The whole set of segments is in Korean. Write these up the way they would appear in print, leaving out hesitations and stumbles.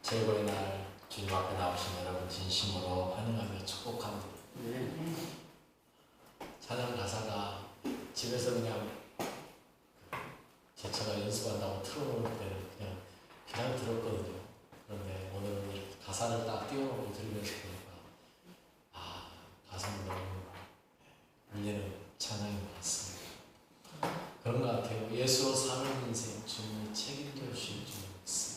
최고의 날 주님 앞에 나오신 여러분 진심으로 환영하며 축복합니다. 찬양 가사가 집에서 그냥 제가 연습한다고 틀어놓을 때는 그냥 들었거든요. 그런데 오늘은 이렇게 가사를 딱 띄워놓고 들으면서 보니까 가사는 너무 울리는 찬양인 것 같습니다. 그런 것 같아요. 예수로 사는 인생 주님이 책임져 주실 줄 믿습니다.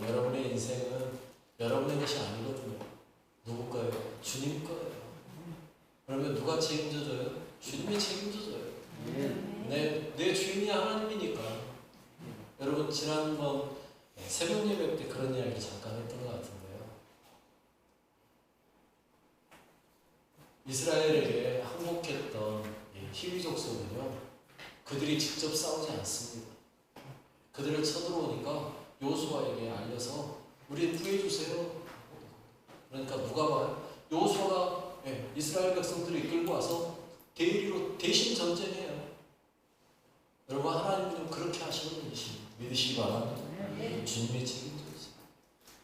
여러분의 인생은 여러분의 것이 아니거든요. 누구 거예요? 주님 거예요. 그러면 누가 책임져줘요? 주님이 책임져줘요. 내 주인이 하나님이니까. 여러분 지난번 새벽 예배 때 그런 이야기 잠깐 했던 것 같은데요. 이스라엘에게 항복했던 히위 족속은요, 그들이 직접 싸우지 않습니다. 그들을 쳐들어오니까 여호수아에게 알려서 우리 구해주세요. 그러니까 누가 봐요? 여호수아가 이스라엘 백성들을 이끌고 와서 대리로 대신 전쟁해요. 여러분 하나님은 그렇게 하시는 분이십니다. 믿으시기 바랍니다. 주님의 책임져주세요.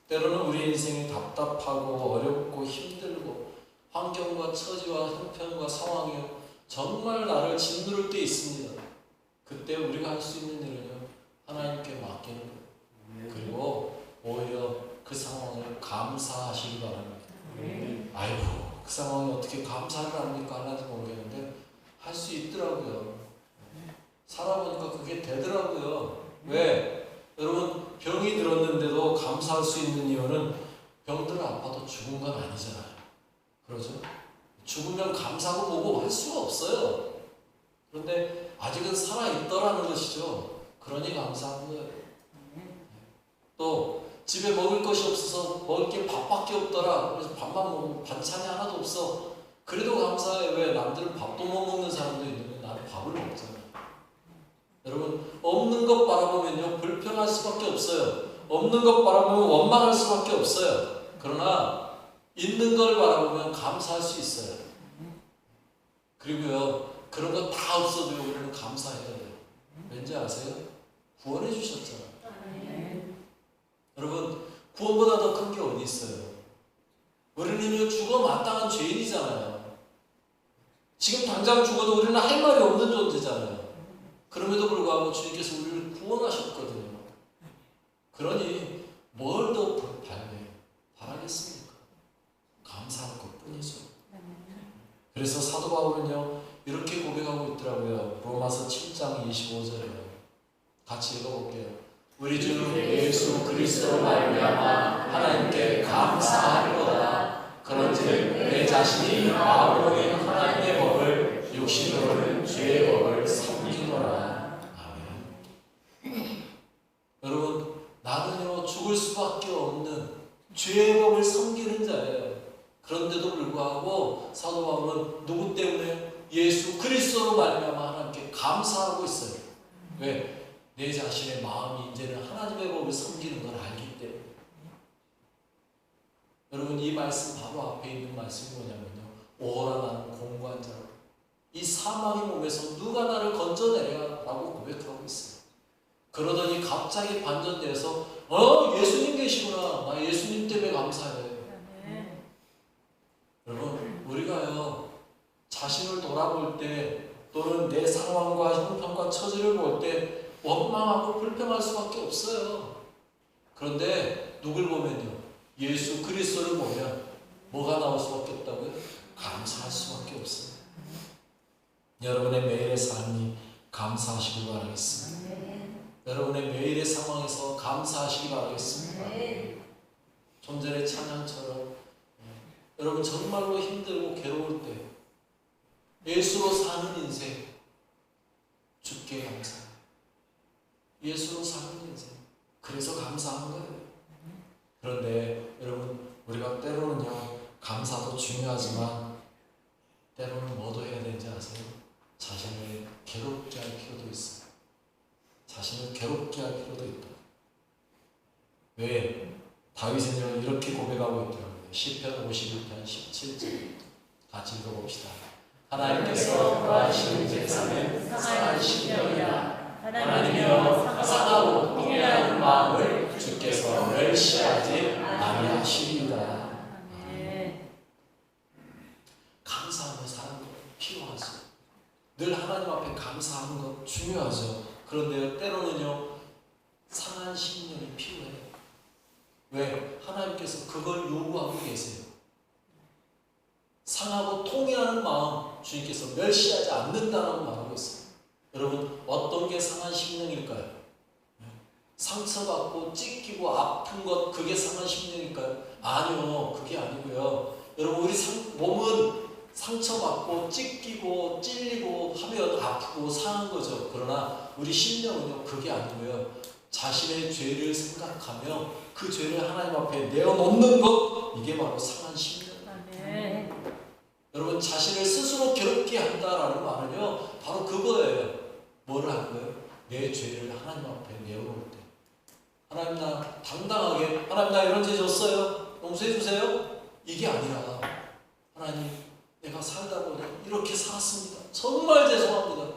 때로는 우리 인생이 답답하고 어렵고 힘들고 환경과 처지와 형편과 상황이 정말 나를 짓누를 때 있습니다. 그때 우리가 할 수 있는 일은요, 하나님께 맡기는 거예요. 그리고 오히려 그 상황을 감사하시기 바랍니다. 아이고 그 상황에 어떻게 감사를 합니까? 하는지 모르겠는데 할 수 있더라고요. 살아보니까 그게 되더라고요. 왜? 여러분 병이 들었는데도 감사할 수 있는 이유는 병들어 아파도 죽은 건 아니잖아요. 그렇죠? 죽으면 감사하고 뭐고 할 수가 없어요. 그런데 아직은 살아있더라는 것이죠. 그러니 감사한 거예요. 또 집에 먹을 것이 없어서 먹을 게 밥밖에 없더라. 그래서 밥만 먹으면 반찬이 하나도 없어. 그래도 감사해. 왜? 남들은 밥도 못 먹는 사람도 있는데 나는 밥을 먹잖아요. 여러분 없는 것 바라보면요 불평할 수밖에 없어요. 없는 것 바라보면 원망할 수밖에 없어요. 그러나 있는 걸 바라보면 감사할 수 있어요. 그리고요 그런 거 다 없어도 우리는 감사해야 돼요. 왠지 아세요? 구원해 주셨잖아요. 여러분 구원보다 더 큰 게 어디 있어요? 우리는요 죽어 마땅한 죄인이잖아요. 지금 당장 죽어도 우리는 할 말이 없는 존재잖아요. 그럼에도 불구하고 주님께서 우리를 구원하셨거든요. 그러니 뭘 더 바라겠습니까? 감사할 것뿐이죠. 그래서 사도 바울은요 이렇게 고백하고 있더라고요. 로마서 7장 25절에요. 같이 읽어볼게요. 우리 주 예수 그리스도로 말미암아 하나님께 감사하리로다. 그런즉 내 자신이 마음으로는 하나님의 법을 육신으로는 죄의 법을 섬기노라. 아멘. 여러분 나는요 죽을 수밖에 없는 죄의 법을 섬기는 자예요. 그런데도 불구하고 사도 바울은 누구 때문에? 예수 그리스도로 말미암아 하나님께 감사하고 있어요. 왜? 내 자신의 마음이 이제는 하나님의 법을 섬기는 걸 알기 때문에. 여러분 이 말씀 바로 앞에 있는 말씀이 뭐냐면요, 오라 나는 공고한 자로 이 사망의 몸에서 누가 나를 건져내랴 라고 고백하고 있어요. 그러더니 갑자기 반전돼서 예수님 계시구나. 나 예수님 때문에 감사해. 여러분 우리가요 자신을 돌아볼 때 또는 내 상황과 형편과 처지를 볼 때 원망하고 불평할 수밖에 없어요. 그런데 누굴 보면요 예수 그리스도를 보면 뭐가 나올 수밖에 없다고요? 감사할 수밖에 없어요. 여러분의 매일의 삶이 감사하시길 바라겠습니다. 여러분의 매일의 상황에서 감사하시기 바라겠습니다. 좀 전에 찬양처럼 여러분 정말로 힘들고 괴로울 때 예수로 사는 인생 주께 감사해요. 예수로 사는 인생 그래서 감사한 거예요. 그런데 여러분 우리가 때로는요 감사도 중요하지만 때로는 뭐도 해야 되는지 아세요? 자신을 괴롭게 할 필요도 있어요. 자신을 괴롭게 할 필요도 있다. 왜? 다윗은요 이렇게 고백하고 있더라고요. 시편 51편 17절 같이 읽어봅시다. 하나님께서 구하시는 제사는 상한 심령이라. 하나님이여 상하고 통회하는 마음을 주께서 멸시하지 아니하시리이다. 아멘. 감사하며 사는 것 필요하죠. 늘 하나님 앞에 감사하는 것 중요하죠. 그런데요, 때로는요, 상한 심령이 필요해요. 왜? 하나님께서 그걸 요구하고 계세요. 상하고 통회하는 마음 주님께서 멸시하지 않는다라고 말하고 있어요. 여러분, 어떤 게 상한 심령일까요? 상처받고 찢기고 아픈 것, 그게 상한 심령일까요? 아니요, 그게 아니고요. 여러분, 우리 몸은 상처받고 찢기고 찔리고 하면 아프고 상한 거죠. 그러나 우리 심령은요, 그게 아니고요. 자신의 죄를 생각하며 그 죄를 하나님 앞에 내어놓는 것, 이게 바로 상한 심령. 아멘. 여러분, 자신을 스스로 괴롭게 한다라는 말은요, 바로 그거예요. 뭐를 하는 거예요? 내 죄를 하나님 앞에 내어놓을 때. 하나님, 나 당당하게, 하나님, 나 이런 죄 졌어요. 용서해 주세요. 이게 아니라, 하나님, 내가 살다 보니 이렇게 살았습니다. 정말 죄송합니다.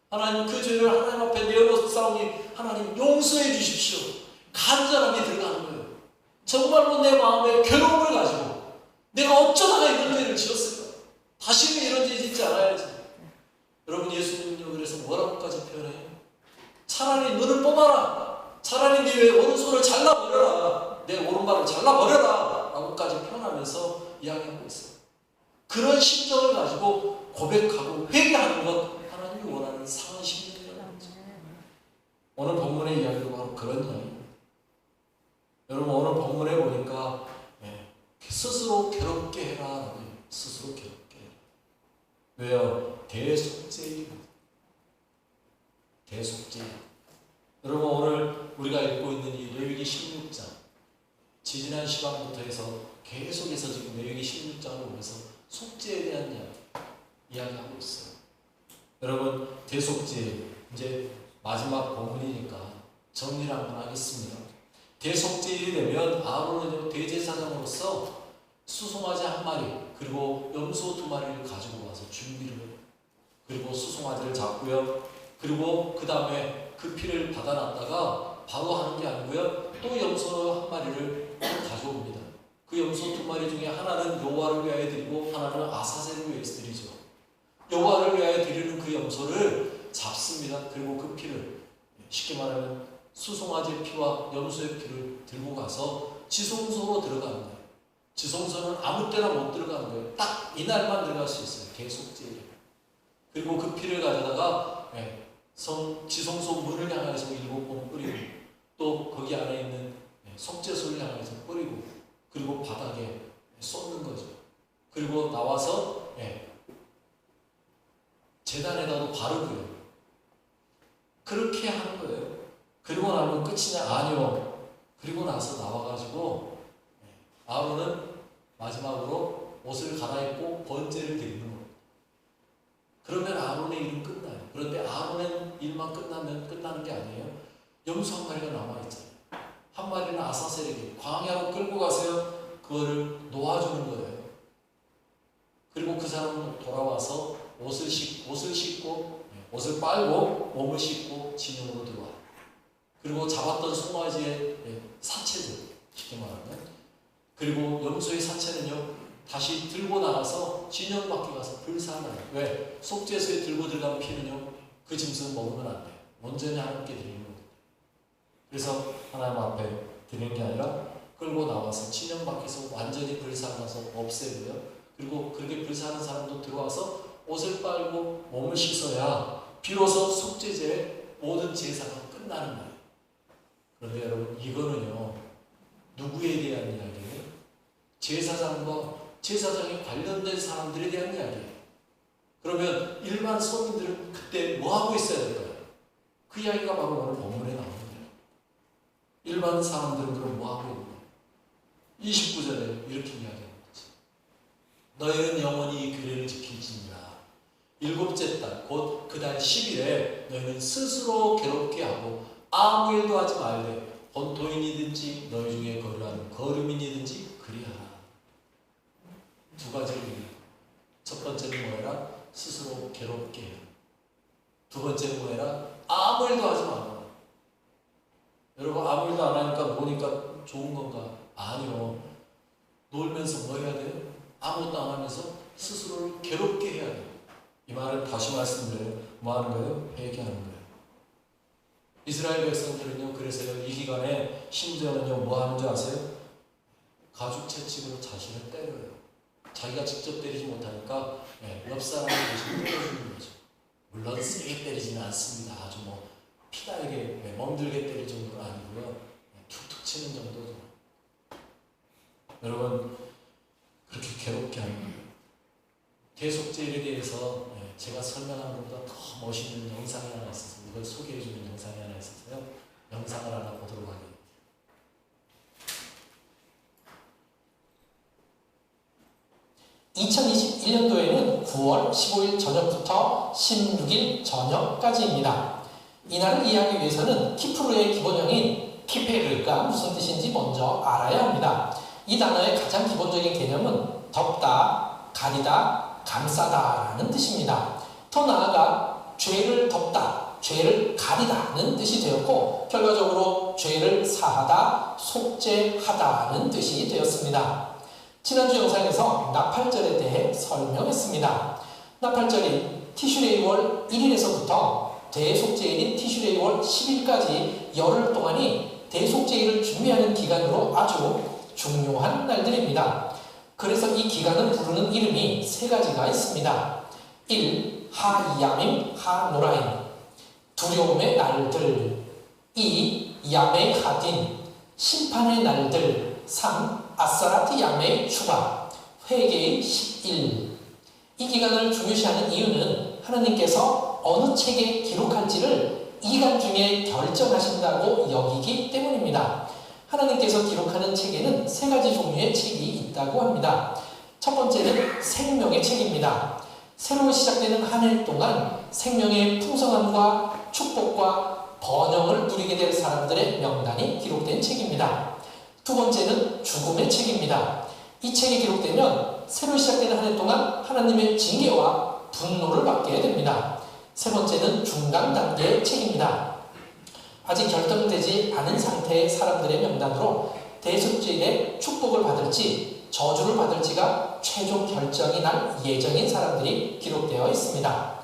하나님, 그 죄를 하나님 앞에 내어놓사오니 하나님 용서해 주십시오. 간절하게 들어가는 거예요. 정말로 내 마음에 괴로움을 가지고 내가 어쩌다가 이런 죄를 지었을까? 다시는 이런 죄 짓지 않아야지. 여러분, 예수님은요, 그래서 뭐라고까지 표현해요? 차라리 눈을 뽑아라. 차라리 네 오른손을 잘라버려라. 내 오른발을 잘라버려라. 라고까지 표현하면서 이야기하고 있어요. 그런 심정을 가지고 고백하고 회개하는 것, 하나님이 원하는 상한 심령이라는 거죠. 오늘 본문의 이야기도 바로 그런 이야기입니다. 여러분, 오늘 본문에 보니까 스스로 괴롭게 해라. 스스로 괴롭게 해라. 왜요? 대속죄입니다. 대속죄. 여러분, 오늘 우리가 읽고 있는 이 레위기 16장, 지지난 시간부터 해서 계속해서 지금 레위기 16장을 보면서 속죄에 대한 이야기하고 있어요. 여러분, 대속죄, 이제 마지막 본문이니까 정리를 한번 하겠습니다. 대속죄일이 되면 아론은요, 대제사장으로서 수송아지 한 마리 그리고 염소 2마리를 가지고 와서 준비를 해요. 그리고 수송아지를 잡고요. 그리고 그 다음에 그 피를 받아놨다가 바로 하는 게 아니고요. 또 염소 한 마리를 가져옵니다. 그 염소 2마리 중에 하나는 여호와를 위하여 드리고 하나는 아사셀을 위해서 드리죠. 여호와를 위하여 드리는 그 염소를 잡습니다. 그리고 그 피를, 쉽게 말하면 수송아지의 피와 염소의 피를 들고 가서 지성소로 들어가는 거예요. 지성소는 아무 때나 못 들어가는 거예요. 딱 이날만 들어갈 수 있어요. 대속죄일. 그리고 그 피를 가져다가 지성소 문을 향해서 7번 뿌리고, 또 거기 안에 있는 속죄소를 향해서 뿌리고, 그리고 바닥에 쏟는 거죠. 그리고 나와서 제단에다도 바르고요. 그렇게 하는 거예요. 그리고 나면 끝이냐? 아니요. 그리고 나서 나와가지고 아론은 마지막으로 옷을 갈아입고 번제를 드리는 겁니다. 그러면 아론의 일은 끝나요. 그런데 아론의 일만 끝나면 끝나는 게 아니에요. 염소 한 마리가 남아있잖아요. 한 마리는 아사셀에게 광야로 끌고 가세요. 그거를 놓아주는 거예요. 그리고 그 사람은 돌아와서 옷을 씻고 옷을 빨고 몸을 씻고 진영으로 들어와요. 그리고 잡았던 송아지의 사체들, 쉽게 말하면, 그리고 염소의 사체는요, 다시 들고 나가서 진영 밖에 가서 불사나요. 왜? 속죄소에 들고 들어간 피는요, 그 짐승 먹으면 안 돼요. 온전히 하나님께 드리는 겁니다. 그래서 하나님 앞에 드리는 게 아니라 끌고 나와서 진영 밖에서 완전히 불사나서 없애고요. 그리고 그렇게 불사는 사람도 들어와서 옷을 빨고 몸을 씻어야 비로소 속죄제의 모든 제사가 끝나는 거예요. 그런데 여러분, 이거는요, 누구에 대한 이야기예요? 제사장과 제사장에 관련된 사람들에 대한 이야기예요. 그러면 일반 서민들은 그때 뭐 하고 있어야 될까요? 그 이야기가 바로 오늘 본문에 나옵니다. 일반 사람들은 그럼 뭐 하고 있는 거예요? 29절에 이렇게 이야기하는 거죠. 너희는 영원히 이 규례를 지킬지니라. 7째 달, 곧 그 달 10일에 너희는 스스로 괴롭게 하고 아무 일도 하지 말되 본토인이든지 너희 중에 거류하는 거류민이든지 그리하라. 2가지를 얘기해요. 첫 번째는 뭐해라? 스스로 괴롭게 해라. 2번째는 뭐해라? 아무 일도 하지 마라. 여러분, 아무 일도 안 하니까 보니까 좋은 건가? 아니요. 놀면서 뭐 해야 돼요? 아무것도 안 하면서 스스로를 괴롭게 해야 돼요. 이 말은 다시 말씀드려요. 뭐 하는 거예요? 회개하는 거예요. 이스라엘 백성들은요, 그래서요, 이 기간에 심지어는요, 뭐 하는 줄 아세요? 가죽 채찍으로 자신을 때려요. 자기가 직접 때리지 못하니까 옆 사람을 대신 때려주는 거죠. 물론 세게 때리지는 않습니다. 아주 뭐 피나게 멍들게 때릴 정도는 아니고요. 툭툭 치는 정도죠. 여러분, 그렇게 괴롭게 하는 거예요. 대속죄일에 대해서 제가 설명한 것보다 더 멋있는 영상이 하나 있어서 이걸 소개해주는 영상이 하나 있어서요. 영상을 하나 보도록 하겠습니다. 2021년도에는 9월 15일 저녁부터 16일 저녁까지입니다. 이날을 이해하기 위해서는 키프루의 기본형인 키페르가 무슨 뜻인지 먼저 알아야 합니다. 이 단어의 가장 기본적인 개념은 덮다, 가리다, 감싸다라는 뜻입니다. 더 나아가 죄를 덮다, 죄를 가리다는 뜻이 되었고 결과적으로 죄를 사하다, 속죄하다는 뜻이 되었습니다. 지난주 영상에서 나팔절에 대해 설명했습니다. 나팔절이 티슈레이월 1일에서부터 대속죄일인 티슈레이월 10일까지 열흘 동안이 대속죄일을 준비하는 기간으로 아주 중요한 날들입니다. 그래서 이 기간을 부르는 이름이 세 가지가 있습니다. 1. 하야밈 하노라임 두려움의 날들 2. 야메 하딘 심판의 날들 3. 아사라티 야메 추가 회개의 10일 이 기간을 중요시하는 이유는 하나님께서 어느 책에 기록할지를 이 기간 중에 결정하신다고 여기기 때문입니다. 하나님께서 기록하는 책에는 세 가지 종류의 책이 있다고 합니다. 첫 번째는 생명의 책입니다. 새로 시작되는 한 해 동안 생명의 풍성함과 축복과 번영을 누리게 될 사람들의 명단이 기록된 책입니다. 두 번째는 죽음의 책입니다. 이 책이 기록되면 새로 시작되는 한 해 동안 하나님의 징계와 분노를 받게 됩니다. 세 번째는 중간 단계의 책입니다. 아직 결정되지 않은 상태의 사람들의 명단으로 대속죄일에 축복을 받을지 저주를 받을지가 최종 결정이 날 예정인 사람들이 기록되어 있습니다.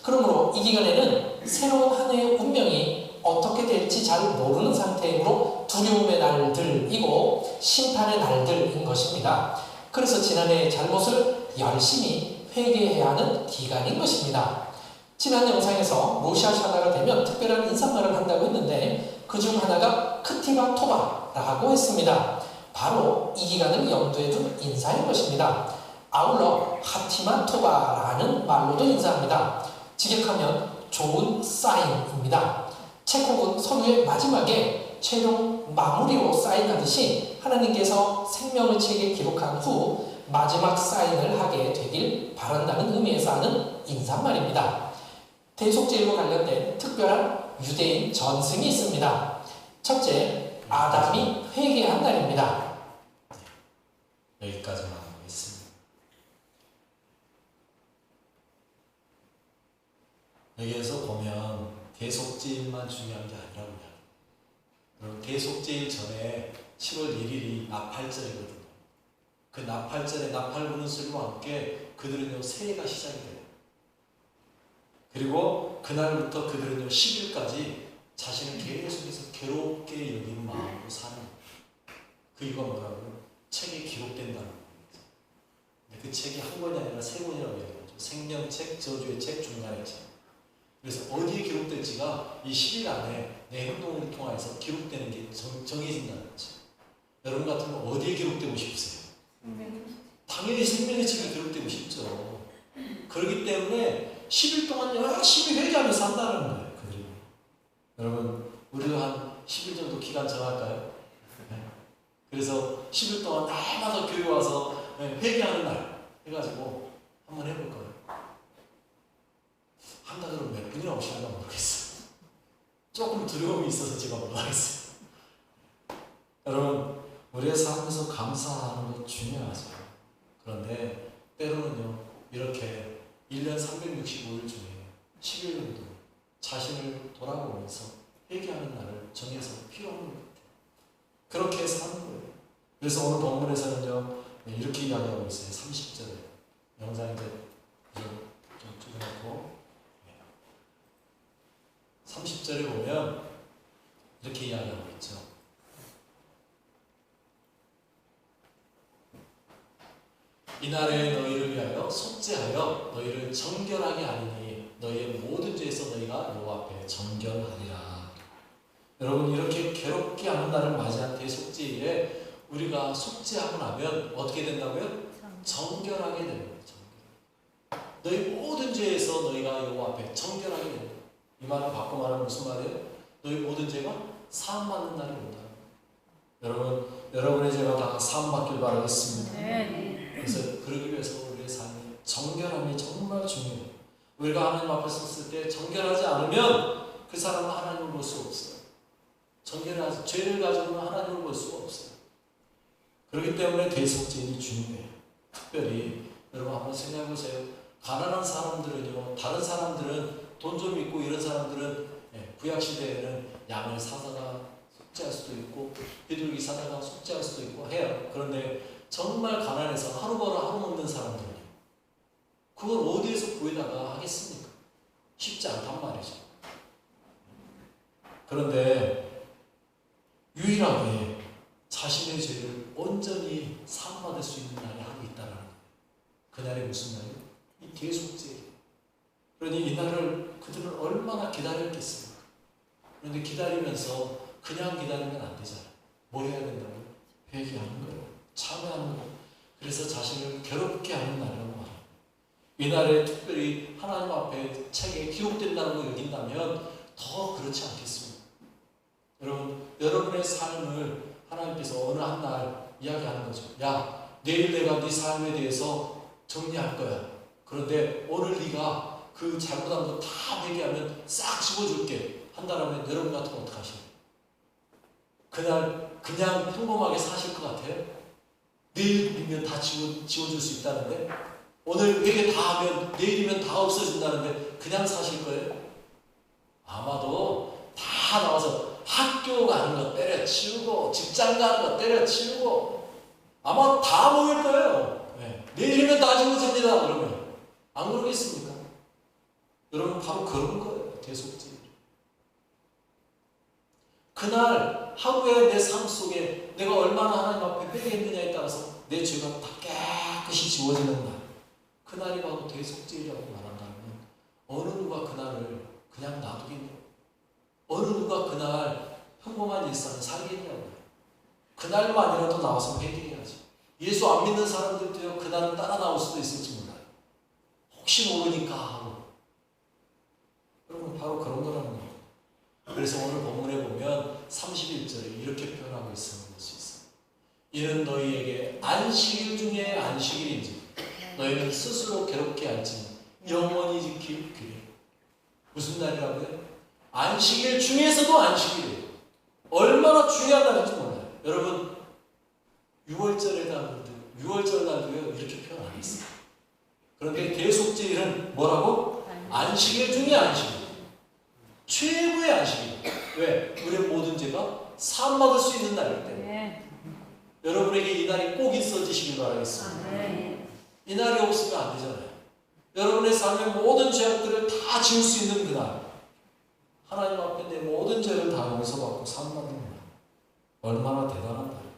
그러므로 이 기간에는 새로운 한 해의 운명이 어떻게 될지 잘 모르는 상태이므로 두려움의 날들이고 심판의 날들인 것입니다. 그래서 지난해의 잘못을 열심히 회개해야 하는 기간인 것입니다. 지난 영상에서 로샤샤나가 되면 특별한 인사말을 한다고 했는데 그중 하나가 크티바 토바라고 했습니다. 바로 이 기간을 염두에 둔 인사인 것입니다. 아울러 하티마 토바라는 말로도 인사합니다. 직역하면 좋은 사인입니다. 체콕은 서류의 마지막에 최종 마무리로 사인하듯이 하나님께서 생명의 책에 기록한 후 마지막 사인을 하게 되길 바란다는 의미에서 하는 인사말입니다. 대속죄일과 관련된 특별한 유대인 전승이 있습니다. 첫째, 아담이 회개한 날입니다. 여기까지만 하겠습니다. 여기에서 보면 대속죄일만 중요한 게 아니라고요. 여러분, 대속죄일 전에 7월 1일이 나팔절이거든요. 그 나팔절에 나팔 부는 소리와 함께 그들은요 새해가 시작이 돼요. 그리고 그날부터 그들은요 10일까지 자신을 계속해서 괴롭게 여기는 마음으로 사는 거예요. 그 이유가 뭐라고요? 책에 기록된다는 겁니다. 그 책이 한 권이 아니라 세 권이라고 얘기하죠. 생명책, 저주의 책, 중간의 책. 그래서 어디에 기록될지가 이 10일 안에 내 행동을 통해서 기록되는 게 정해진다는 거죠. 여러분 같으면 어디에 기록되고 싶으세요? 당연히 생명의 책에 기록되고 싶죠. 그렇기 때문에 10일 동안 열심히 회개하면서 산다는 거예요. 그들이. 여러분, 우리도 한 10일 정도 기간 정할까요? 그래서 10일 동안 날마다 교회 와서 회개하는 날 해가지고 한번 해볼 거예요. 한다 그러면 몇 분이나 오시는가 모르겠어요. 조금 두려움이 있어서 제가 못하겠어요. 여러분, 우리의 삶에서 감사하는 것 중요하죠. 그런데 때로는요 이렇게 1년 365일 중에 10일 정도 자신을 돌아보면서 회개하는 날을 정해서 필요한 것 같아요. 그렇게 사는 거예요. 그래서 오늘 본문에서는요, 이렇게 이야기하고 있어요. 30절에. 영상 이제 좀 줄여놓고. 30절에 보면 이렇게 이야기하고 있죠. 이날에 너희를 위하여 속죄하여 너희를 정결하게 하리니 너희의 모든 죄에서 너희가 여호와 앞에 정결하리라. 여러분, 이렇게 괴롭게 하는 날을 맞이한 대속죄에 우리가 속죄하고 나면 어떻게 된다고요? 정결하게 되는 거예요. 너희 모든 죄에서 너희가 여호와 앞에 정결하게 되는 거예요. 이 말은 바꿔 말하면 무슨 말이에요? 너희 모든 죄가 사함받는 날이 온다. 여러분, 여러분의 죄가 다 사함받길 바라겠습니다. 그래서 그러기 위해서 우리의 삶이 정결함이 정말 중요해요. 우리가 하나님 앞에 섰을 때 정결하지 않으면 그 사람은 하나님을 볼 수 없어요. 정결하지, 죄를 가지고는 하나님을 볼 수가 없어요. 그렇기 때문에 대속죄가 중요해요. 특별히 여러분 한번 생각해 보세요. 가난한 사람들은요, 다른 사람들은 돈 좀 있고 이런 사람들은 구약 시대에는 양을 사다가 속죄할 수도 있고 비둘기 사다가 속죄할 수도 있고 해요. 그런데 정말 가난해서 하루 벌어 하루 먹는 사람들은요, 그걸 어디에서 구해다가 하겠습니까? 쉽지 않단 말이죠. 그런데 유일하게 자신의 죄를 온전히 사함받을 수 있는 날이 하고 있다는 거예요. 그날이 무슨 날이에요? 이 대속죄예요. 그러니 이 날을 그들은 얼마나 기다렸겠습니까? 그런데 기다리면서 그냥 기다리면 안 되잖아요. 뭐 해야 된다고요? 회개하는 거예요. 참여하는 거예요. 그래서 자신을 괴롭게 하는 날이라고 말합니다. 이 날에 특별히 하나님 앞에 책에 기록된다는 걸 여긴다면 더 그렇지 않겠습니까? 여러분, 여러분의 삶을 하나님께서 어느 한 날 이야기하는 거죠. 야, 내일 내가 네 삶에 대해서 정리할 거야. 그런데 오늘 네가 그 잘못한 거 다 회개하면 싹 집어줄게 한다라면 여러분 같으면 어떡하시나요? 그날 그냥 평범하게 사실 것 같아요? 내일이면 다 지워줄 수 있다는데, 오늘 회개 다 하면 내일이면 다 없어진다는데 그냥 사실 거예요? 아마도 다 나와서 학교 가는 거 때려치우고 직장 가는 거 때려치우고 아마 다 모일 거예요. 내일이면 다 지워집니다. 그러면 안 그러겠습니까? 여러분, 바로 그런 거예요. 대속죄. 그날 하루에 내 삶 속에 내가 얼마나 하나님 앞에 회개했느냐에 따라서 내 죄가 다 깨끗이 지워지는 날, 그날이 바로 대속죄라고 말한다면 어느 누가 그날을 그냥 놔두겠냐고, 어느 누가 그날 평범한 일상을 살겠냐고. 그날만이라도 나와서 회개해야지. 예수 안 믿는 사람들도요, 그날은 따라 나올 수도 있을지 몰라요. 혹시 모르니까 하고. 여러분, 바로 그런 거라는 거예요. 그래서 오늘 본문에 보면 31절에 이렇게 표현하고 있는 것이 있어요. 이는 너희에게 안식일 중에 안식일인지 너희는 스스로 괴롭게 할지 영원히 지킬 규례. 무슨 날이라고요? 안식일 중에서도 안식일이에요. 얼마나 중요한 날인지 몰라요. 여러분, 6월절 날도요, 이렇게 표현 안 했어요. 그런데 대속죄일은 뭐라고? 안식일 중에 안식일. 최고의 안식일. 왜? 우리의 모든 죄가 사함받을 수 있는 날이기 때문에. 여러분에게 이 날이 꼭 있어지시길 바라겠습니다. 이 날이 없으면 안 되잖아요. 여러분의 삶의 모든 죄악들을 다 지울 수 있는 그날, 하나님 앞에 내 모든 죄를 다 용서받고 사함받는 날, 얼마나 대단한 날입니다.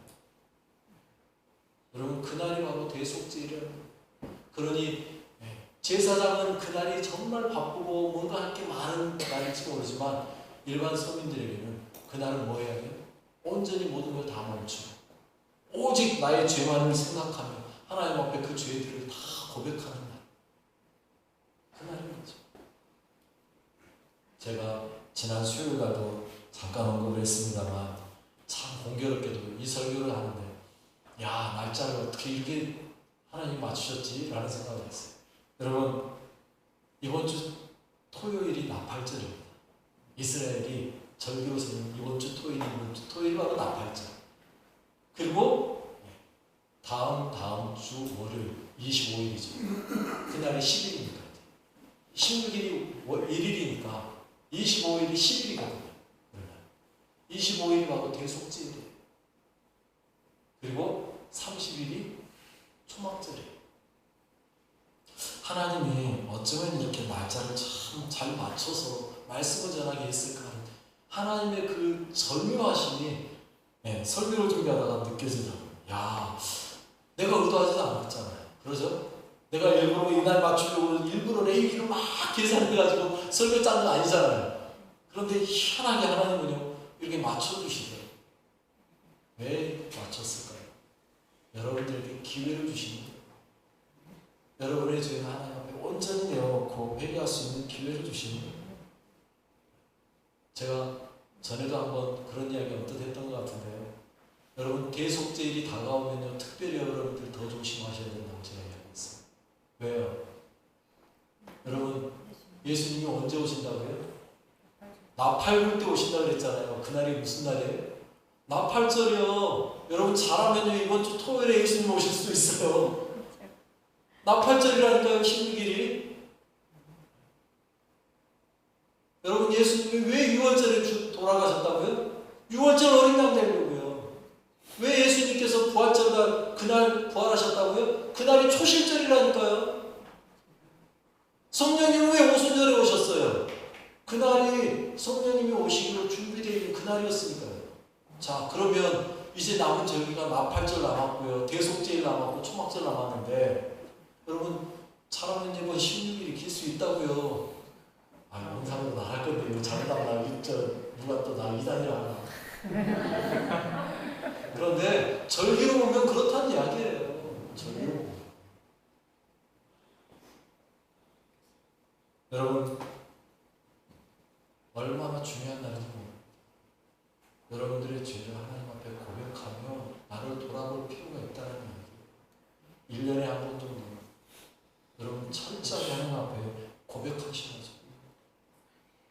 여러분, 그날이 바로 대속죄일이라는 거예요. 그러니 제사장은 그날이 정말 바쁘고 뭔가 할 게 많은 날일지 모르지만 일반 서민들에게는 그날은 뭐 해야 돼요? 온전히 모든 걸 다 멈추고 오직 나의 죄만을 생각하며 하나님 앞에 그 죄들을 다 고백하는 날, 그날인 거죠. 제가 지난 수요일날도 잠깐 언급을 했습니다만 참 공교롭게도 이 설교를 하는데, 야, 날짜를 어떻게 이렇게 하나님 맞추셨지? 라는 생각을 했어요. 여러분, 이번 주 토요일이 나팔절입니다. 이스라엘이 절기로서는 이번 주 토요일이 바로 나팔절. 그리고 다음 주 월요일 25일이죠. 그날이 10일입니다. 16일이 1일이니까 25일이 10일이거든요. 25일이 바로 대속죄일이에요. 하나님이 어쩌면 이렇게 날짜를 참 잘 맞춰서 말씀을 전하게 했을까 하는 하나님의 그 절묘하심이 설교를 준비하다가 느껴지더라고요. 야, 내가 의도하지도 않았잖아요. 그러죠? 내가 일부러 이날 맞추려고 일부러 레이기를 막 계산해가지고 설교 짠 거 아니잖아요. 그런데 희한하게 하나님은요 이렇게 맞춰주시더라고요. 왜 맞췄을까요? 여러분들에게 기회를 주시는 거예요. 여러분의 죄는 하나님 앞에 온전히 내어놓고 회개할 수 있는 기회를 주시는 거예요. 제가 전에도 한번 그런 이야기 언뜻 했던 것 같은데요. 여러분 대속죄일이 다가오면요 특별히 여러분들 더 조심하셔야 된다고 제가 이야기했어요. 왜요? 여러분 예수님이 언제 오신다고요? 나팔 불 때 오신다고 그랬잖아요. 그날이 무슨 날이에요? 나팔절이요. 여러분 잘하면요 이번 주 토요일에 예수님 오실 수도 있어요. 나팔절이라니까요. 16일이. 여러분 예수님이 왜 6월절에 돌아가셨다고요? 6월절 어린 양 되려고요. 왜 예수님께서 부활절날 그날 부활하셨다고요? 그날이 초실절이라니까요. 성령님은 왜 오순절에 오셨어요? 그날이 성령님이 오시기로 준비되어 있는 그날이었으니까요. 자, 그러면 이제 남은 절기가 나팔절 남았고요. 대속제일 남았고 초막절 남았는데 여러분 잘하면 이번 16일이 길 수 있다고요. 아, 영상으로 나갈 건데 이거 잘못하면 누가 또 나 이단이라 하나. 그런데 절기로 보면 그렇다는 이야기예요. 절기로 보면. 여러분 얼마나 중요한 날인지 모릅니다. 여러분들의 죄를 하나님 앞에 고백하며 나를 돌아볼 필요가 있다는 이야기예요. 1년에 한 번 정도 여러분 철저하게 하나님 앞에 고백하셔야죠.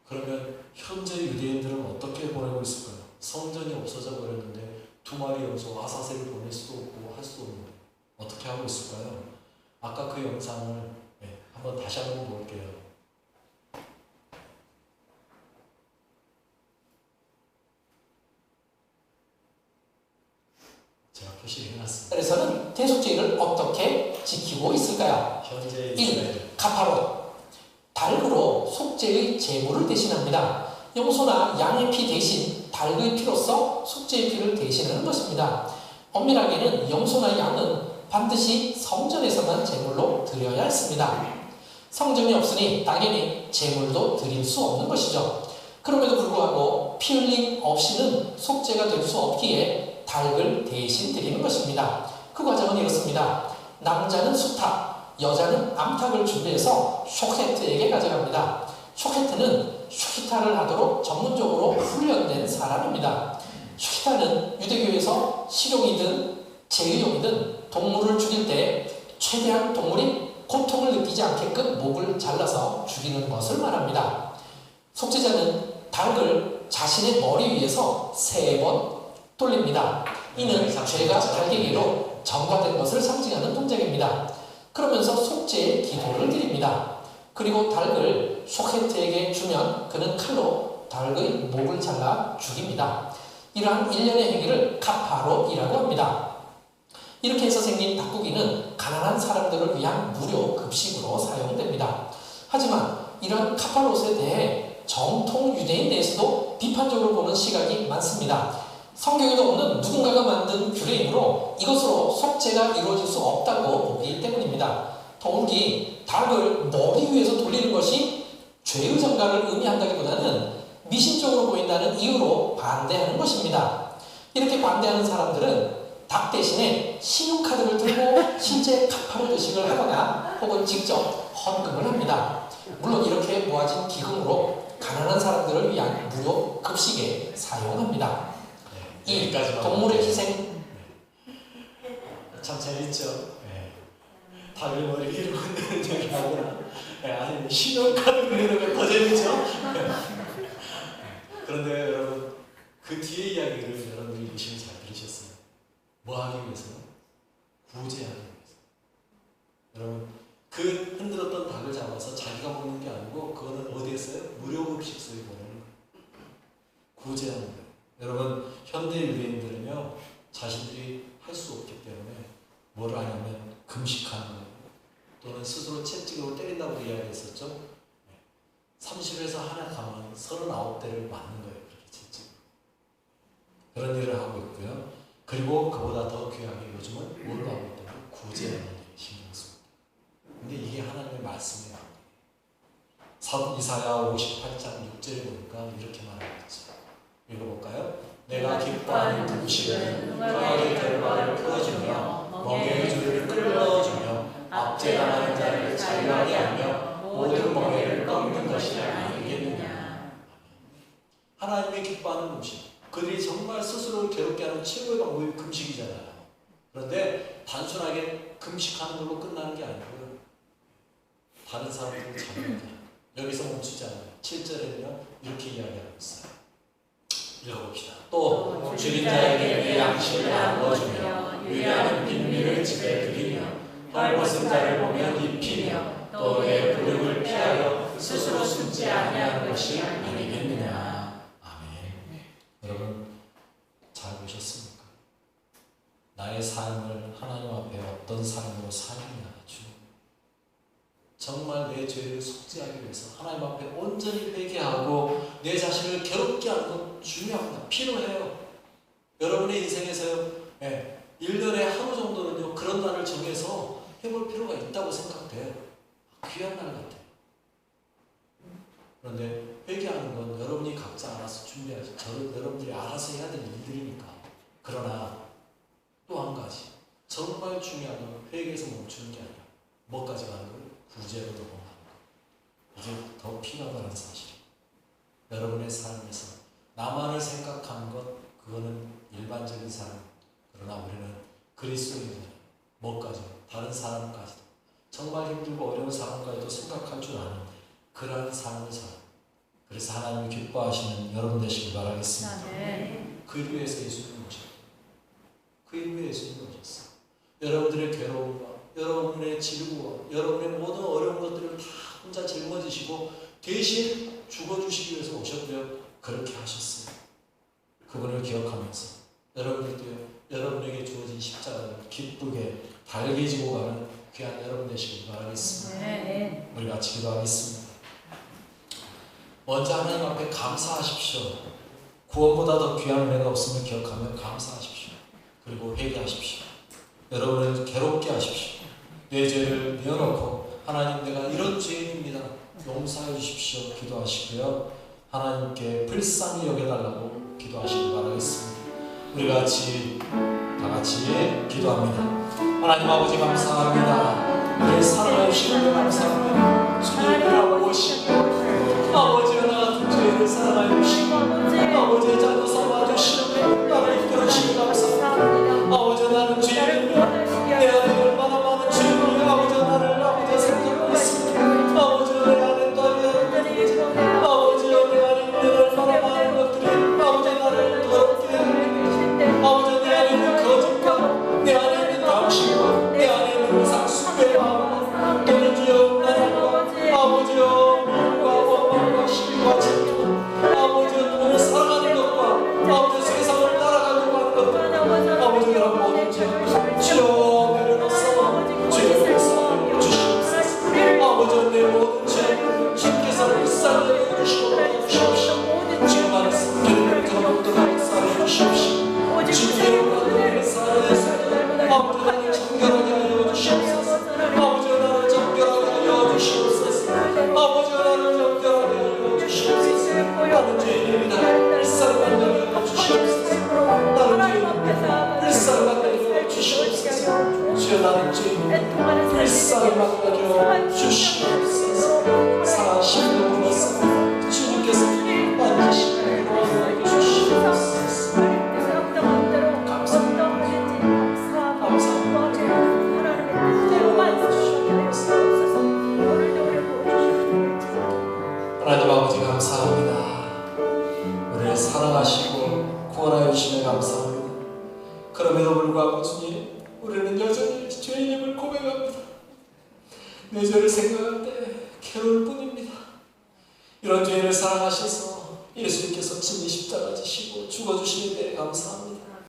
그러면 현재 유대인들은 어떻게 보내고 있을까요? 성전이 없어져 버렸는데 2마리 염소 아사세를 보낼 수도 없고 할 수도 없는데 어떻게 하고 있을까요? 아까 그 영상을 한번 다시 한번 볼게요. 제가 표시를 해놨습니다. 그래서는 대속죄를 어떻게 지키고 있을까요? 현재 1. 카파로 닭으로 속죄의 제물을 대신합니다. 염소나 양의 피 대신 닭의 피로서 속죄의 피를 대신하는 것입니다. 엄밀하게는 염소나 양은 반드시 성전에서만 제물로 드려야 했습니다. 성전이 없으니 당연히 제물도 드릴 수 없는 것이죠. 그럼에도 불구하고 피 흘림 없이는 속죄가 될 수 없기에 닭을 대신 드리는 것입니다. 그 과정은 이렇습니다. 남자는 수탉, 여자는 암탉을 준비해서 쇼헤트에게 가져갑니다. 쇼헤트는 슈키타를 하도록 전문적으로 훈련된 사람입니다. 슈키타는 유대교에서 식용이든 제의용이든 동물을 죽일 때 최대한 동물이 고통을 느끼지 않게끔 목을 잘라서 죽이는 것을 말합니다. 속죄자는 닭을 자신의 머리 위에서 3번 돌립니다. 이는 죄가 달개기로 전가된 것을 상징하는 동작입니다. 그러면서 속죄의 기도를 드립니다. 그리고 닭을 쇼헤트에게 주면 그는 칼로 닭의 목을 잘라 죽입니다. 이러한 일련의 행위를 카파로이라고 합니다. 이렇게 해서 생긴 닭고기는 가난한 사람들을 위한 무료 급식으로 사용됩니다. 하지만 이러한 카파롯에 대해 정통 유대인 내에서도 비판적으로 보는 시각이 많습니다. 성경에도 없는 누군가가 만든 규례이므로 이것으로 속죄가 이루어질 수 없다고 보기 때문입니다. 더욱이 닭을 머리 위에서 돌리는 것이 죄의 전가를 의미한다기보다는 미신적으로 보인다는 이유로 반대하는 것입니다. 이렇게 반대하는 사람들은 닭 대신에 신용카드를 들고 실제 카파로 의식을 하거나 혹은 직접 헌금을 합니다. 물론 이렇게 모아진 기금으로 가난한 사람들을 위한 무료 급식에 사용합니다. 이 동물의 희생 참 재밌죠. 닭을 머리 위로 흔드는 얘기 하거나 아니 신용카드 그리는 거 더 재밌죠. 그런데 여러분 그 뒤에 이야기를 여러분들이 열심히 잘 들으셨어요. 뭐 하기 위해서요? 구제하기 위해서. 여러분 그 흔들었던 닭을 잡아서 자기가 먹는 게 아니고 그거는 어디에 써요? 무료급식소에 보내는 거예요. 구제하는 거예요. 여러분 현대 유대인들은요 자신들이 할 수 없기 때문에 뭘 하냐면 금식하는 거예요. 또는 스스로 채찍으로 있고요. 그리고 그보다 더 귀하게 요즘은 뭘로 하고 있다면 구제하는 데 신경 씁니다. 근데 이게 하나님의 말씀이에요. 이사야 58장 6절에 보니까 이렇게 말하고 있죠. 읽어볼까요? 내가 기뻐하는 음식은 흥하게 결과를 풀어주며 멍에의 줄을 끌어주며 압제당하는 자를 자유하게 하며 모든 멍에를 꺾는 것이 아니겠느냐. 하나님이 기뻐하는 음식, 그들이 정말 스스로를 괴롭게 하는 최고의 방법이 금식이잖아요. 그런데 단순하게 금식하는 걸로 끝나는 게 아니고요. 다른 사람들을 자유하게 하는, 여기서 멈추지 않아요. 7절에는요 이렇게 이야기하고 있어요. 읽어봅시다. 또 죽인 자에게 내 양식을 나누어주며 유리하는 빈민을 집에 들이며 헐벗은 자를 보면 입히며 또 내 불능을 피하여 스스로 숨지 아니하는 것이 아니겠느냐. 아멘. 여러분 잘 보셨습니까? 나의 삶을 하나님 앞에 어떤 삶으로 사느냐. 정말 내 죄를 속죄하기 위해서 하나님 앞에 온전히 회개하고 내 자신을 괴롭게 하는 건 중요합니다. 필요해요. 여러분의 인생에서요, 1년에 하루 정도는요, 그런 날을 정해서 해볼 필요가 있다고 생각돼요. 귀한 날 같아요. 그런데 회개하는 건 여러분이 각자 알아서 준비하지, 여러분들이 알아서 해야 될 일들이니까. 그러나 또 한 가지, 정말 중요한 건 회개에서 멈추는 게 아니라 뭐까지 가는 거예요? 구제로 넘어가는 것. 이게 더 필요하다는 사실. 여러분의 삶에서 나만을 생각하는 것, 그거는 일반적인 삶. 그러나 우리는 그리스도인이잖아요. 뭐까지? 다른 사람까지도. 정말 힘들고 어려운 사람까지도 생각할 줄 아는 그러한 삶을 살아. 그래서 하나님이 기뻐하시는 여러분 되시길 바라겠습니다. 그 일 위해서 예수님이 오셨어요. 그 일 위해 예수님이 오셨어요. 여러분들의 괴로움과 여러분의 질구와 여러분의 모든 어려운 것들을 다 혼자 짊어지시고 대신 죽어주시기 위해서 오셨고요. 그렇게 하셨어요. 그분을 기억하면서 여러분들도요, 여러분에게 주어진 십자가를 기쁘게 달게 지고 가는 귀한 여러분 되시길 바라겠습니다. 우리 같이 기도하겠습니다. 먼저 하나님 앞에 감사하십시오. 구원보다 더 귀한 은혜가 없음을 기억하며 감사하십시오. 그리고 회개하십시오. 여러분을 괴롭게 하십시오. 내 죄를 내어놓고 하나님, 내가 이런 죄인입니다, 용서해 주십시오 기도하시고요. 하나님께 불쌍히 여겨달라고 기도하시기 바라겠습니다. 우리 다 같이 기도합니다. 하나님 아버지 감사합니다. 우리의 사랑해 주시는 감사합니다. 주님이라고 오시고 아버지가 나 같은 죄인을 사랑해 주시고 아버지의 자녀 삼아 주시고 나를 이끌어 주시기 감사합니다. 아버지, 나는 죄인이며 내 안에 얼마나 많은 죄인이 아버지 나를 아버지 생각하고 있습니다. 아버지, 내 안에 또 아버지 내 안에 있는 얼마나 많은 것들이 아버지 나를 더럽게 하고 아버지 내 안에 있는 거짓과 내 안에 있는 당신과 내 안에 있는 상수의 마음 또는 주여 나라과 아버지여 물과 원망과 시기와 질투 아버지여 돈을 사랑하는 것과 아버지 세상을 따라가려고 하는 것들 아버지가 모든 죄 주여 내려놓소 죄를 사하여 주시옵소서. 아버지 내 모든 죄를 주께서 불쌍히 여겨주시고 주옵시오. 지금 안에 성결을 더럽도록 사하여 주시옵시오. 주님의 은혜를 사하여서 아버지 나를 정결하게 하여 주시옵소서. 아버지 나를 정결하게 하여 주시옵소서. 아버지 나를 정결하게 하여 주시옵소서. 나는 죄인입니다. 불쌍히 여겨 주시옵소서. 나는 죄인입니다. 불쌍히 여겨 주시옵소서. 주여 나는 죄인입니다. 불쌍히 여겨 주시옵소서. 사랑하시는 분으로서 주님께서 만지시고 도와주시옵소서. 하나님 아버지 감사합니다. 우리를 사랑하시고 구원하여 주시며 감사합니다. 그럼에도 불구하고 주님, 우리는 여전히 죄인임을 고백합니다. 내 죄를 생각할 때 괴로울 뿐입니다. 이런 죄인을 사랑하셔서 예수님께서 진리 십자가 지시고 죽어주시는 데 감사합니다.